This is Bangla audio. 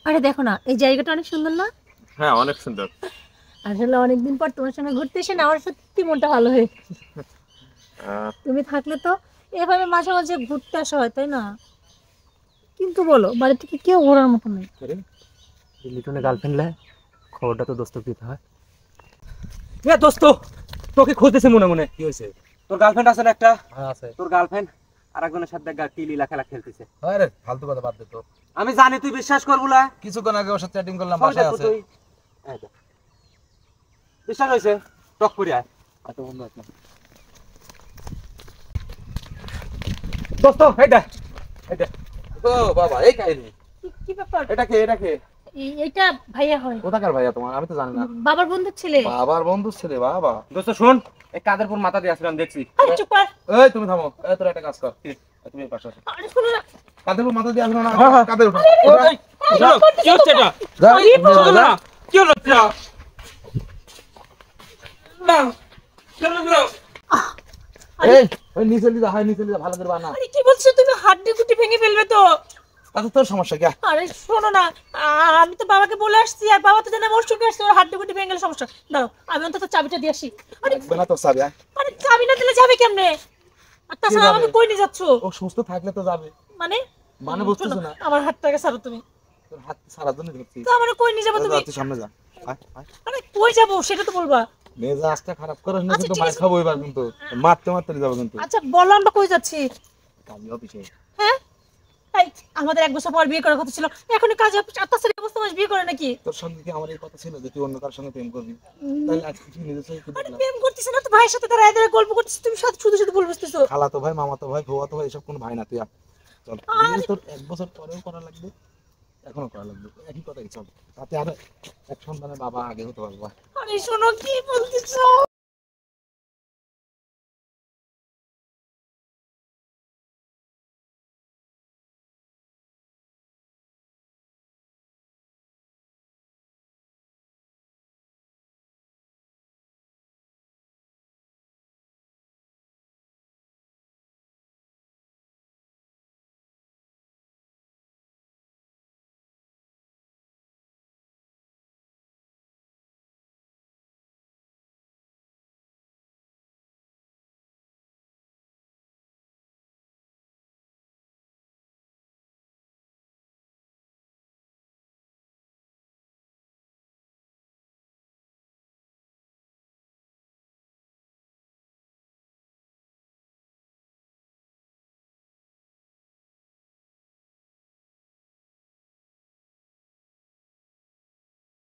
আরে দেখো না, এই জায়গাটা অনেক সুন্দর না? হ্যাঁ অনেক সুন্দর। আসলে অনেকদিন পর তোমার সঙ্গে ঘুরতে এসে না আমার সত্যি মনটা ভালো হয়ে আহ, তুমি থাকলে তো এভাবে মাঝে মাঝে ঘুরতে আসা হয়, তাই না? কিন্তু বলো, বাড়ি থেকে কেউ ঘোরার মতো নেই। আরে লিটনের গার্লফ্রেন্ড লে খবরটা তো দোস্তকে দিতে হয়। দোস্ত, তোকে খুঁজতেছে মনে মনে। কি হয়েছে? তোর গার্লফ্রেন্ড আছে না একটা? হ্যাঁ আছে। তোর গার্লফ্রেন্ড আর একজনের সাথে কি লীলা খেলা খেলতেছে। আরে ফালতু কথা বাদ দে তো। আমি জানি তুই বিশ্বাস করবো না। কিছুক্ষণ আগে ওর সাথে চ্যাটিং করলাম, সব বাসায় দেখবো আছে। তুই। এই দেখ। বিশ্বাস হয়েছে? টক করে আয়। এত বন্ধু আছে। দোস্ত এই দেখ, এই দেখ। ও বাবা, এই কাহিনী। কি ব্যাপার? এটা কে? এটা কে? এইটা ভাইয়া হয়, কোথাকার ভাইয়া তোমার? আমি তো জানি না। বাবার বন্ধুর ছেলে। বাবার বন্ধু ছেলে? বাবা। দোস্ত শোন, এই কাদের উপর মাথা দিয়ে আসলাম দেখছি। আরে চুপ কর। এই তুমি থামো। এই তোর একটা কাজ কর। তুমি এই পাশে আসো। আরে শোনো না। কাদের উপর মাথা দিয়ে আসলো না? হ্যাঁ, হ্যাঁ। কাদের উপর? এই, শোনো, কি হচ্ছে এটা? যা, শোনো যা। না, কি হলো এটা? না, শোনো, শোনো। এই, ওই নিচে লিদা, হয় নিচে লিদা, ভালো করে বানা। আরে কি বলছো তুমি? হাড্ডি গুটি ভেঙে ফেলবে তো। আচ্ছা তোর সমস্যা কি? আরে শোনো না, আমি তো বাবাকে বলে আসছি, আর বাবা তো জানে আমার সঙ্গে আসছে, ওর হাড্ডি গুটি ভেঙে গেলে সমস্যা। দাঁড়াও, আমি অন্তত চাবিটা দিয়ে আসি। আরে বেলা তোর চাবি। আরে চাবি না দিলে যাবে কেমনে? আর তাছাড়া যাবে? আমাকে কই নিয়ে যাচ্ছ? ও সুস্থ থাকলে তো যাবে। মানে মানে বুঝতেছ শোনো, না? আমার হাতটাকে ছাড়ো তুমি। তোর হাত সারা জন্য ধরছি। তো আমার কই নিয়ে যাবো তুমি? তুই সামনে যা। আয়, আয়। আরে কই যাবো সেটা তো বলবা। মেজাজটা খারাপ করিস না, আচ্ছা, কিন্তু ঠিক মার আছে। খাবো এবার, কিন্তু মারতে মারতে যাবো কিন্তু। আচ্ছা বলো, আমরা কই যাচ্ছি? কালি অফিসে। হ্যাঁ, এই আমাদের 1 বছর পর বিয়ে করার কথা ছিল, এখনই কাজ তাছাড়া এই অবস্থা বিয়ে করে নাকি? তোর সঙ্গে কি আমার এই কথা ছিল যে তুই অন্য কার সঙ্গে প্রেম করবি? উম, তাহলে আজকে কি নিজের চোখে আরে দেখলাম। প্রেম করতেছ না তো, ভাইয়ের সাথে দাঁড়ায় দাঁড়ায় গল্প করতেছিস, তুমি শুধু শুধু ভুল বুঝতেছো। খালাতো ভাই, মামাতো ভাই, ফুয়াতো ভাই, এসব কোনো ভাই না। তুই আয়। চল, আরে- বিয়ে তোর 1 বছর পরেও করা লাগবে, এখনো করা লাগবে, একই কথাই। চল, তাতে আর এক সন্তানের বাবা আগে হতে পারবো। আরে শোনো, কি বলতেছো?